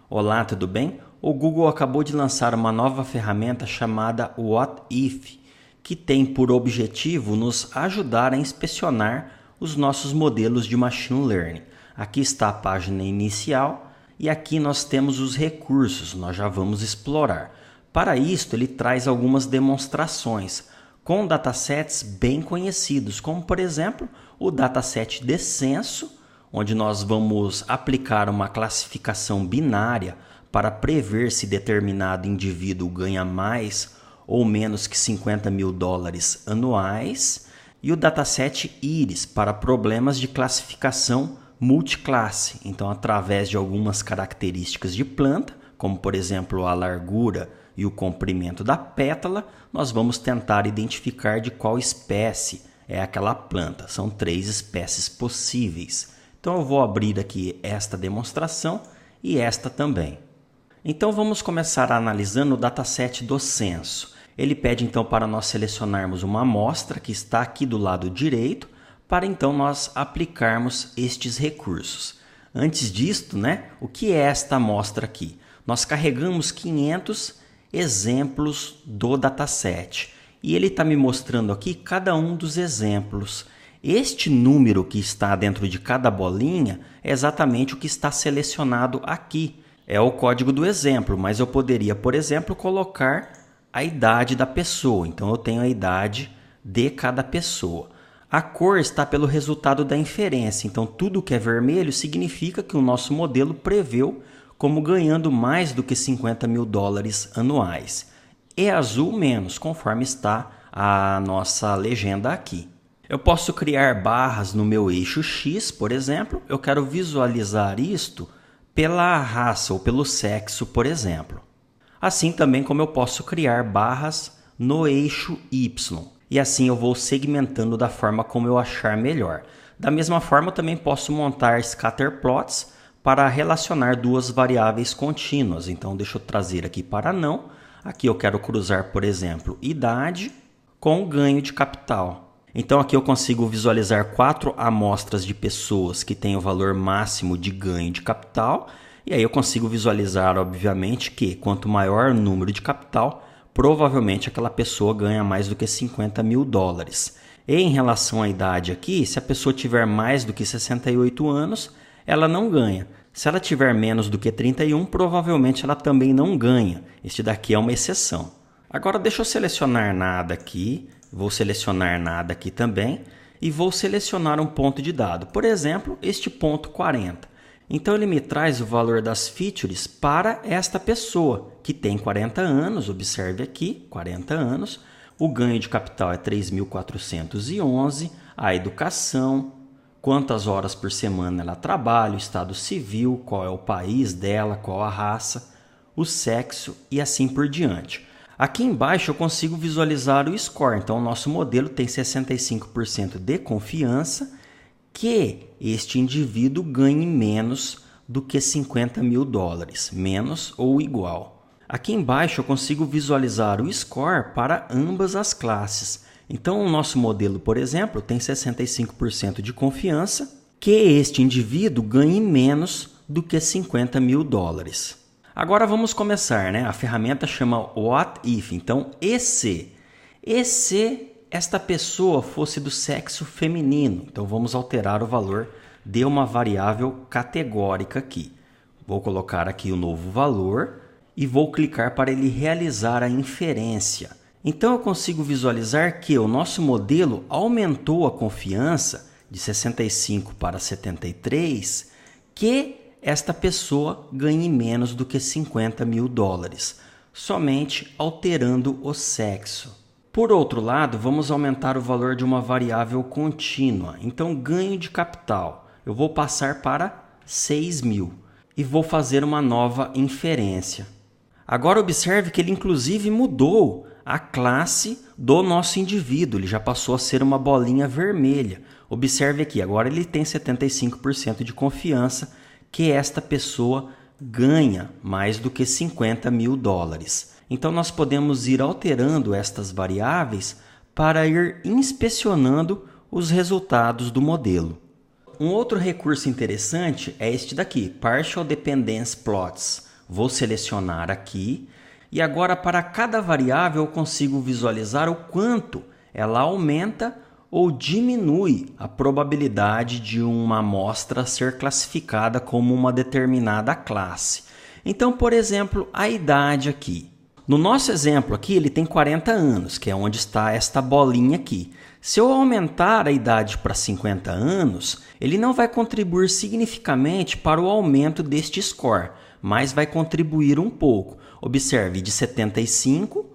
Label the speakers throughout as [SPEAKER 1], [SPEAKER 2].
[SPEAKER 1] Olá, tudo bem? O Google acabou de lançar uma nova ferramenta chamada What If, que tem por objetivo nos ajudar a inspecionar os nossos modelos de Machine Learning. Aqui está a página inicial e aqui nós temos os recursos, nós já vamos explorar. Para isto, ele traz algumas demonstrações com datasets bem conhecidos, como por exemplo o dataset de censo, onde nós vamos aplicar uma classificação binária para prever se determinado indivíduo ganha mais ou menos que $50 mil anuais, e o dataset IRIS para problemas de classificação multiclasse. Então, através de algumas características de planta, como por exemplo a largura e o comprimento da pétala, nós vamos tentar identificar de qual espécie é aquela planta. São 3 espécies possíveis. Então eu vou abrir aqui esta demonstração e esta também. Então vamos começar analisando o dataset do censo. Ele pede então para nós selecionarmos uma amostra que está aqui do lado direito, para então nós aplicarmos estes recursos. Antes disto, o que é esta amostra aqui? Nós carregamos 500 exemplos do dataset e ele está me mostrando aqui cada um dos exemplos. Este número que está dentro de cada bolinha é exatamente o que está selecionado aqui. É o código do exemplo, mas eu poderia, por exemplo, colocar a idade da pessoa. Então, eu tenho a idade de cada pessoa. A cor está pelo resultado da inferência. Então, tudo que é vermelho significa que o nosso modelo preveu como ganhando mais do que $50 mil anuais. E azul menos, conforme está a nossa legenda aqui. Eu posso criar barras no meu eixo X, por exemplo. Eu quero visualizar isto pela raça ou pelo sexo, por exemplo. Assim também como eu posso criar barras no eixo Y. E assim eu vou segmentando da forma como eu achar melhor. Da mesma forma, eu também posso montar scatterplots para relacionar duas variáveis contínuas. Então, deixa eu trazer aqui para não. Aqui eu quero cruzar, por exemplo, idade com ganho de capital. Então aqui eu consigo visualizar 4 amostras de pessoas que têm o valor máximo de ganho de capital. E aí eu consigo visualizar, obviamente, que quanto maior o número de capital, provavelmente aquela pessoa ganha mais do que $50 mil. E em relação à idade aqui, se a pessoa tiver mais do que 68 anos, ela não ganha. Se ela tiver menos do que 31, provavelmente ela também não ganha. Este daqui é uma exceção. Agora deixa eu selecionar nada aqui. Vou selecionar nada aqui também e vou selecionar um ponto de dado. Por exemplo, este ponto 40. Então, ele me traz o valor das features para esta pessoa, que tem 40 anos. Observe aqui, 40 anos. O ganho de capital é 3.411. A educação, quantas horas por semana ela trabalha, o estado civil, qual é o país dela, qual a raça, o sexo e assim por diante. Aqui embaixo eu consigo visualizar o score. Então, o nosso modelo tem 65% de confiança que este indivíduo ganhe menos do que $50 mil, menos ou igual. Aqui embaixo eu consigo visualizar o score para ambas as classes. Então, o nosso modelo, por exemplo, tem 65% de confiança que este indivíduo ganhe menos do que $50 mil. Agora vamos começar, A ferramenta chama What If. Então, e se esta pessoa fosse do sexo feminino? Então, vamos alterar o valor de uma variável categórica aqui. Vou colocar aqui o novo valor e vou clicar para ele realizar a inferência. Então, eu consigo visualizar que o nosso modelo aumentou a confiança de 65 para 73, que esta pessoa ganhe menos do que $50 mil, somente alterando o sexo. Por outro lado, vamos aumentar o valor de uma variável contínua. Então, ganho de capital, eu vou passar para 6 mil e vou fazer uma nova inferência. Agora observe que ele inclusive mudou a classe do nosso indivíduo, ele já passou a ser uma bolinha vermelha. Observe aqui, agora ele tem 75% de confiança que esta pessoa ganha mais do que $50 mil. Então, nós podemos ir alterando estas variáveis para ir inspecionando os resultados do modelo. Um outro recurso interessante é este daqui, Partial Dependence Plots, Vou selecionar aqui e agora para cada variável eu consigo visualizar o quanto ela aumenta ou diminui a probabilidade de uma amostra ser classificada como uma determinada classe. Então, por exemplo, a idade aqui. No nosso exemplo aqui, ele tem 40 anos, que é onde está esta bolinha aqui. Se eu aumentar a idade para 50 anos, ele não vai contribuir significativamente para o aumento deste score, mas vai contribuir um pouco. Observe, de 75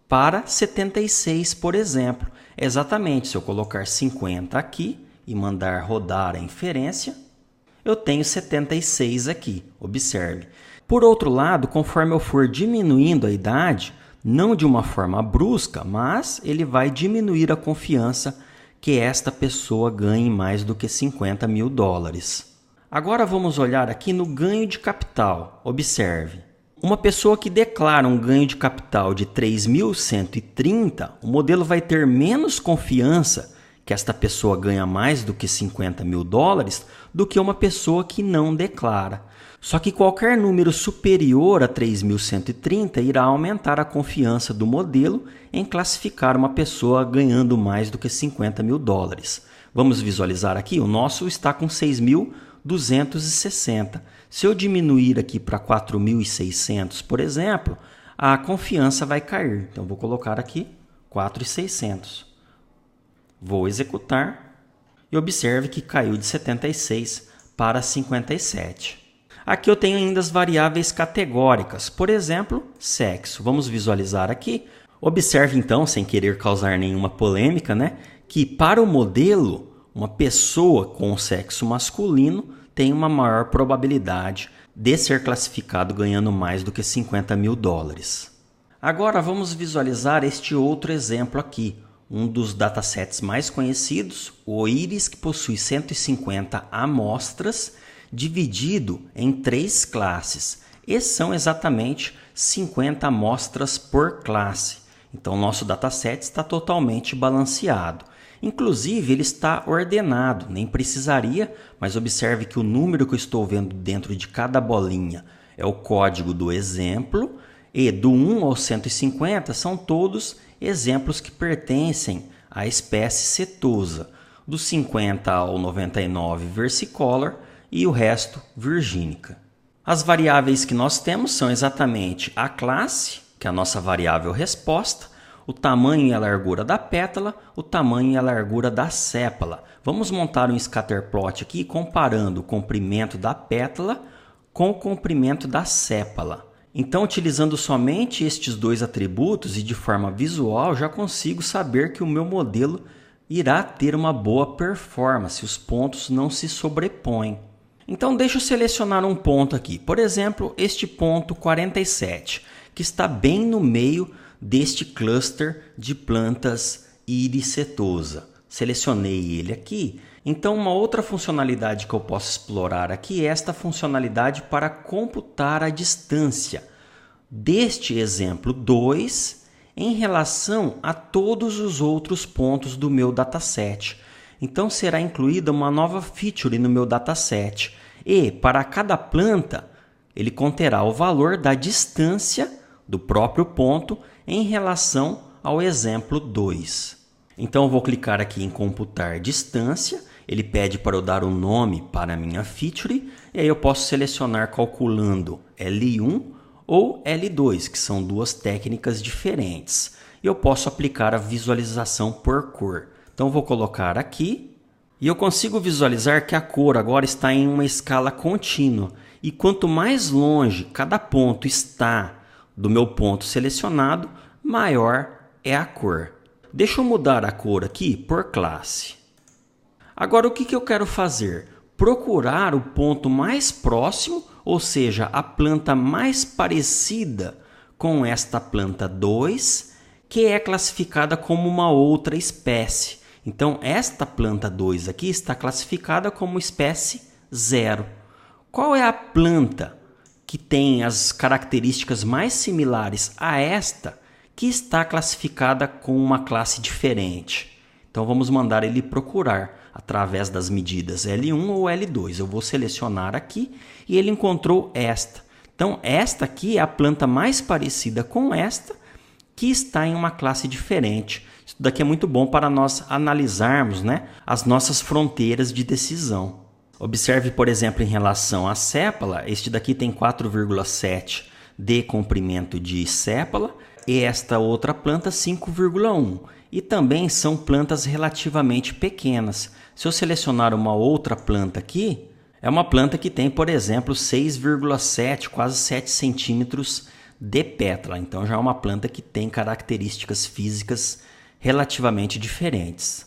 [SPEAKER 1] para 76, por exemplo. Exatamente, se eu colocar 50 aqui e mandar rodar a inferência, eu tenho 76 aqui, observe. Por outro lado, conforme eu for diminuindo a idade, não de uma forma brusca, mas ele vai diminuir a confiança que esta pessoa ganhe mais do que 50 mil dólares. Agora vamos olhar aqui no ganho de capital. Observe. Uma pessoa que declara um ganho de capital de 3.130, o modelo vai ter menos confiança que esta pessoa ganha mais do que 50 mil dólares do que uma pessoa que não declara. Só que qualquer número superior a 3.130 irá aumentar a confiança do modelo em classificar uma pessoa ganhando mais do que 50 mil dólares. Vamos visualizar aqui, o nosso está com 6.260. Se eu diminuir aqui para 4.600, por exemplo, a confiança vai cair. Então, vou colocar aqui 4.600. Vou executar e observe que caiu de 76 para 57. Aqui eu tenho ainda as variáveis categóricas, por exemplo, sexo. Vamos visualizar aqui. Observe então, sem querer causar nenhuma polêmica, que para o modelo, uma pessoa com sexo masculino tem uma maior probabilidade de ser classificado ganhando mais do que 50 mil dólares. Agora vamos visualizar este outro exemplo aqui, um dos datasets mais conhecidos, o IRIS, que possui 150 amostras, dividido em 3 classes. E são exatamente 50 amostras por classe. Então, nosso dataset está totalmente balanceado. Inclusive, ele está ordenado, nem precisaria, mas observe que o número que eu estou vendo dentro de cada bolinha é o código do exemplo, e do 1 ao 150 são todos exemplos que pertencem à espécie setosa, do 50 ao 99 versicolor e o resto virgínica. As variáveis que nós temos são exatamente a classe, que é a nossa variável resposta, o tamanho e a largura da pétala, o tamanho e a largura da sépala. Vamos montar um scatterplot aqui comparando o comprimento da pétala com o comprimento da sépala. Então, utilizando somente estes dois atributos e de forma visual, já consigo saber que o meu modelo irá ter uma boa performance, os pontos não se sobrepõem. Então, deixa eu selecionar um ponto aqui, por exemplo, este ponto 47, que está bem no meio deste cluster de plantas Iris setosa. Selecionei ele aqui. Então, uma outra funcionalidade que eu posso explorar aqui é esta funcionalidade para computar a distância deste exemplo 2 em relação a todos os outros pontos do meu dataset. Então, será incluída uma nova feature no meu dataset. E, para cada planta, ele conterá o valor da distância do próprio ponto em relação ao exemplo 2. Então, eu vou clicar aqui em computar distância. Ele pede para eu dar um nome para a minha feature. E aí eu posso selecionar calculando L1 ou L2, que são duas técnicas diferentes. E eu posso aplicar a visualização por cor. Então, eu vou colocar aqui. E eu consigo visualizar que a cor agora está em uma escala contínua. E quanto mais longe cada ponto está do meu ponto selecionado, maior é a cor. Deixa eu mudar a cor aqui por classe. Agora, o que eu quero fazer? Procurar o ponto mais próximo, ou seja, a planta mais parecida com esta planta 2, que é classificada como uma outra espécie. Então, esta planta 2 aqui está classificada como espécie 0. Qual é a planta que tem as características mais similares a esta, que está classificada com uma classe diferente? Então, vamos mandar ele procurar através das medidas L1 ou L2. Eu vou selecionar aqui e ele encontrou esta. Então, esta aqui é a planta mais parecida com esta, que está em uma classe diferente. Isso daqui é muito bom para nós analisarmos, né, as nossas fronteiras de decisão. Observe, por exemplo, em relação à sépala, este daqui tem 4,7 de comprimento de sépala e esta outra planta 5,1. E também são plantas relativamente pequenas. Se eu selecionar uma outra planta aqui, é uma planta que tem, por exemplo, 6,7, quase 7 centímetros de pétala. Então já é uma planta que tem características físicas relativamente diferentes.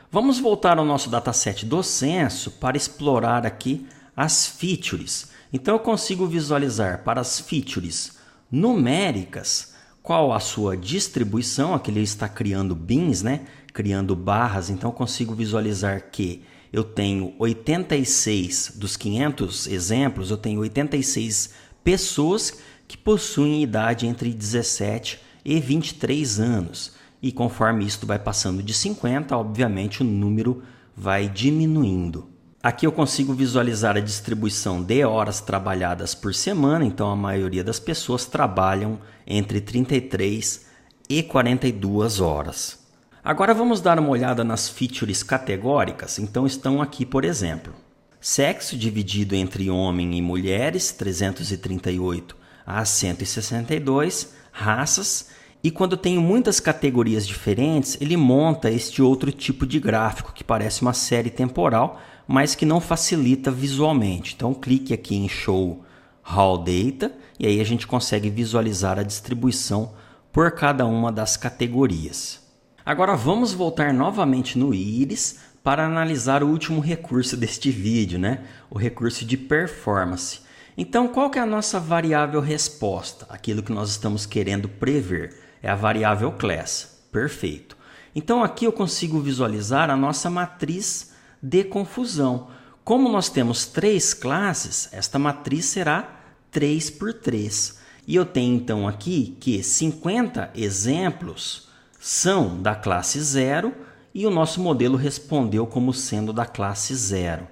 [SPEAKER 1] Vamos voltar ao nosso dataset do censo para explorar aqui as features. Então eu consigo visualizar para as features numéricas qual a sua distribuição. Aqui ele está criando bins, né? Criando barras. Então eu consigo visualizar que eu tenho 86 dos 500 exemplos, eu tenho 86 pessoas que possuem idade entre 17 e 23 anos. E conforme isto vai passando de 50, obviamente o número vai diminuindo. Aqui eu consigo visualizar a distribuição de horas trabalhadas por semana, então a maioria das pessoas trabalham entre 33 e 42 horas. Agora vamos dar uma olhada nas features categóricas. Então estão aqui, por exemplo, sexo dividido entre homem e mulheres, 338 a 162, raças. E quando eu tenho muitas categorias diferentes, ele monta este outro tipo de gráfico que parece uma série temporal, mas que não facilita visualmente. Então clique aqui em Show Raw Data e aí a gente consegue visualizar a distribuição por cada uma das categorias. Agora vamos voltar novamente no Iris para analisar o último recurso deste vídeo, né? O recurso de performance. Então qual que é a nossa variável resposta? Aquilo que nós estamos querendo prever. É a variável class. Perfeito. Então aqui eu consigo visualizar a nossa matriz de confusão. Como nós temos 3 classes, esta matriz será 3 por 3. E eu tenho então aqui que 50 exemplos são da classe 0 e o nosso modelo respondeu como sendo da classe 0.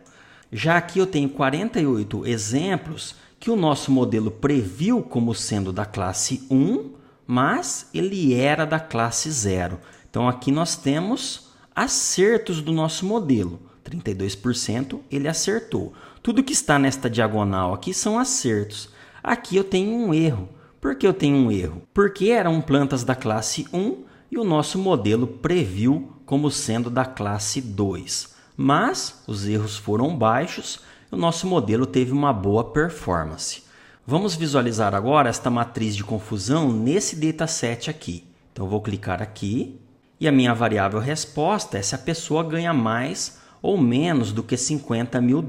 [SPEAKER 1] Já aqui eu tenho 48 exemplos que o nosso modelo previu como sendo da classe 1, mas ele era da classe 0. Então aqui nós temos acertos do nosso modelo. 32% ele acertou. Tudo que está nesta diagonal aqui são acertos. Aqui eu tenho um erro. Por que eu tenho um erro? Porque eram plantas da classe 1 e o nosso modelo previu como sendo da classe 2. Mas os erros foram baixos e o nosso modelo teve uma boa performance. Vamos visualizar agora esta matriz de confusão nesse dataset aqui. Então eu vou clicar aqui e a minha variável resposta é se a pessoa ganha mais ou menos do que $50 mil.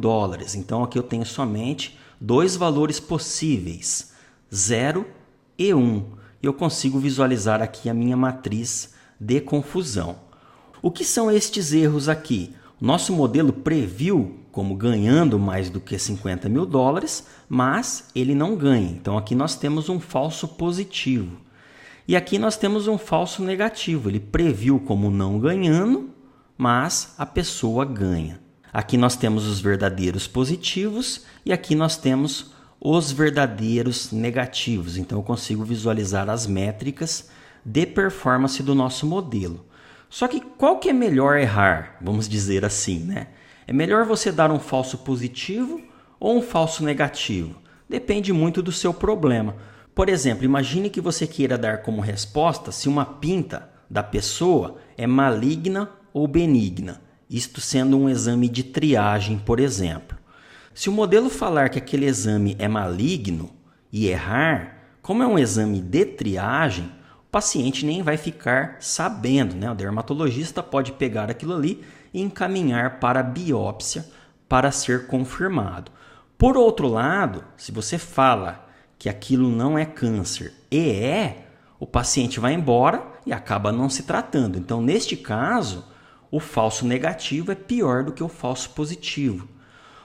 [SPEAKER 1] Então aqui eu tenho somente 2 valores possíveis, 0 e 1. E eu consigo visualizar aqui a minha matriz de confusão. O que são estes erros aqui? O nosso modelo previu como ganhando mais do que $50 mil, mas ele não ganha. Então aqui nós temos um falso positivo. E aqui nós temos um falso negativo. Ele previu como não ganhando, mas a pessoa ganha. Aqui nós temos os verdadeiros positivos e aqui nós temos os verdadeiros negativos. Então eu consigo visualizar as métricas de performance do nosso modelo. Só que qual que é melhor errar? Vamos dizer assim, né? É melhor você dar um falso positivo ou um falso negativo? Depende muito do seu problema. Por exemplo, imagine que você queira dar como resposta se uma pinta da pessoa é maligna ou benigna. Isto sendo um exame de triagem, por exemplo. Se o modelo falar que aquele exame é maligno e errar, como é um exame de triagem, o paciente nem vai ficar sabendo, né? O dermatologista pode pegar aquilo ali e encaminhar para a biópsia para ser confirmado. Por outro lado, se você fala que aquilo não é câncer e o paciente vai embora e acaba não se tratando. Então, neste caso, o falso negativo é pior do que o falso positivo.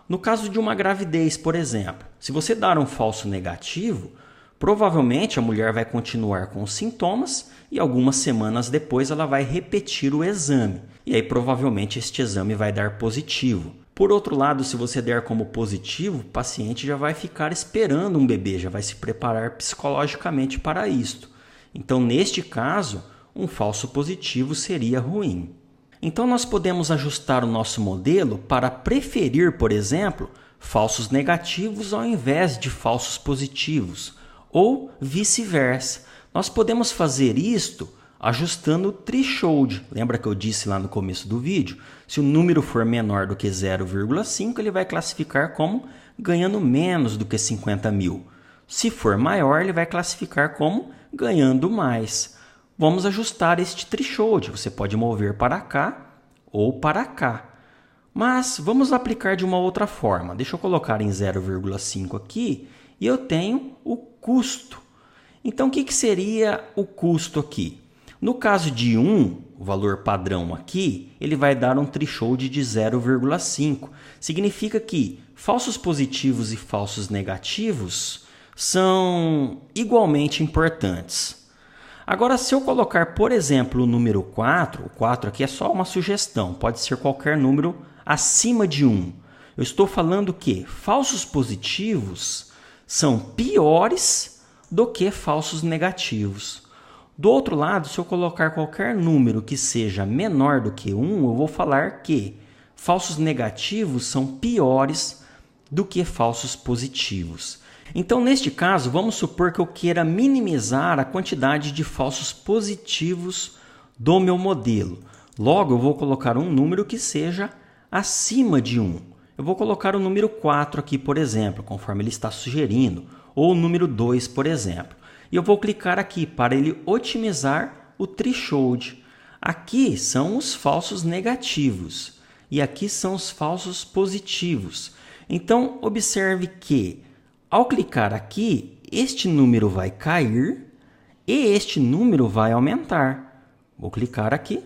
[SPEAKER 1] No caso de uma gravidez, por exemplo, se você dar um falso negativo, provavelmente a mulher vai continuar com os sintomas e algumas semanas depois ela vai repetir o exame. E aí provavelmente este exame vai dar positivo. Por outro lado, se você der como positivo, o paciente já vai ficar esperando um bebê, já vai se preparar psicologicamente para isto. Então, neste caso, um falso positivo seria ruim. Então, nós podemos ajustar o nosso modelo para preferir, por exemplo, falsos negativos ao invés de falsos positivos, ou vice-versa. Nós podemos fazer isto ajustando o threshold. Lembra que eu disse lá no começo do vídeo? Se o número for menor do que 0,5, ele vai classificar como ganhando menos do que 50 mil. Se for maior, ele vai classificar como ganhando mais. Vamos ajustar este threshold. Você pode mover para cá ou para cá. Mas vamos aplicar de uma outra forma. Deixa eu colocar em 0,5 aqui e eu tenho o custo. Então, o que seria o custo aqui? No caso de 1, o valor padrão aqui, ele vai dar um threshold de 0,5. Significa que falsos positivos e falsos negativos são igualmente importantes. Agora, se eu colocar, por exemplo, o número 4, o 4 aqui é só uma sugestão, pode ser qualquer número acima de 1. Eu estou falando que falsos positivos são piores do que falsos negativos. Do outro lado, se eu colocar qualquer número que seja menor do que 1, eu vou falar que falsos negativos são piores do que falsos positivos. Então, neste caso, vamos supor que eu queira minimizar a quantidade de falsos positivos do meu modelo. Logo, eu vou colocar um número que seja acima de 1. Eu vou colocar o número 4 aqui, por exemplo, conforme ele está sugerindo, ou o número 2, por exemplo. E eu vou clicar aqui para ele otimizar o threshold. Aqui são os falsos negativos e aqui são os falsos positivos. Então, observe que ao clicar aqui, este número vai cair e este número vai aumentar. Vou clicar aqui.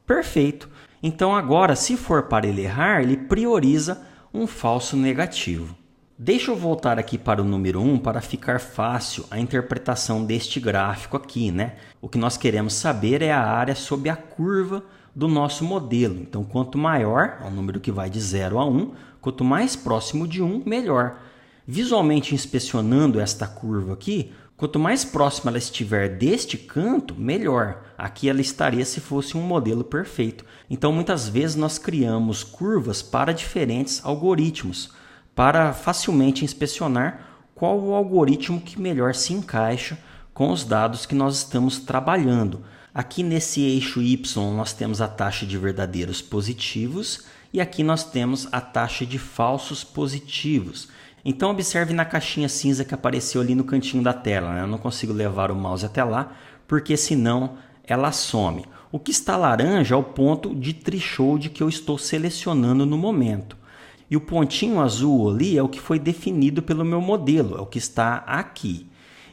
[SPEAKER 1] Perfeito. Então, agora, se for para ele errar, ele prioriza um falso negativo. Deixa eu voltar aqui para o número 1 para ficar fácil a interpretação deste gráfico aqui, né? O que nós queremos saber é a área sob a curva do nosso modelo. Então, quanto maior, é um número que vai de 0 a 1, quanto mais próximo de 1, melhor. Visualmente inspecionando esta curva aqui, quanto mais próxima ela estiver deste canto, melhor. Aqui ela estaria se fosse um modelo perfeito. Então, muitas vezes nós criamos curvas para diferentes algoritmos, para facilmente inspecionar qual o algoritmo que melhor se encaixa com os dados que nós estamos trabalhando. Aqui nesse eixo Y nós temos a taxa de verdadeiros positivos e aqui nós temos a taxa de falsos positivos. Então observe na caixinha cinza que apareceu ali no cantinho da tela, né? Eu não consigo levar o mouse até lá porque senão ela some. O que está laranja é o ponto de threshold que eu estou selecionando no momento. E o pontinho azul ali é o que foi definido pelo meu modelo, é o que está aqui.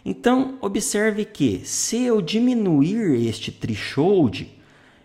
[SPEAKER 1] Então, observe que se eu diminuir este threshold,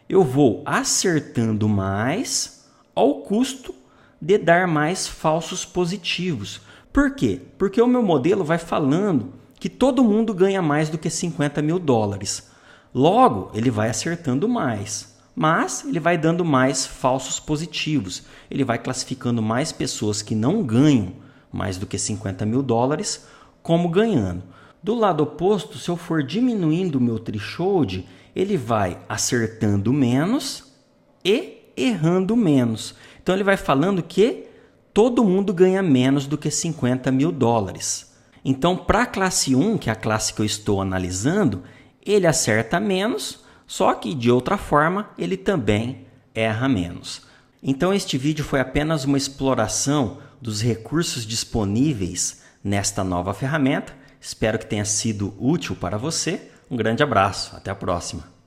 [SPEAKER 1] eu vou acertando mais ao custo de dar mais falsos positivos. Por quê? Porque o meu modelo vai falando que todo mundo ganha mais do que 50 mil dólares. Logo, ele vai acertando mais. Mas ele vai dando mais falsos positivos. Ele vai classificando mais pessoas que não ganham mais do que 50 mil dólares como ganhando. Do lado oposto, se eu for diminuindo o meu threshold, ele vai acertando menos e errando menos. Então ele vai falando que todo mundo ganha menos do que 50 mil dólares. Então, para a classe 1, que é a classe que eu estou analisando, ele acerta menos, só que de outra forma ele também erra menos. Então este vídeo foi apenas uma exploração dos recursos disponíveis nesta nova ferramenta. Espero que tenha sido útil para você. Um grande abraço, até a próxima.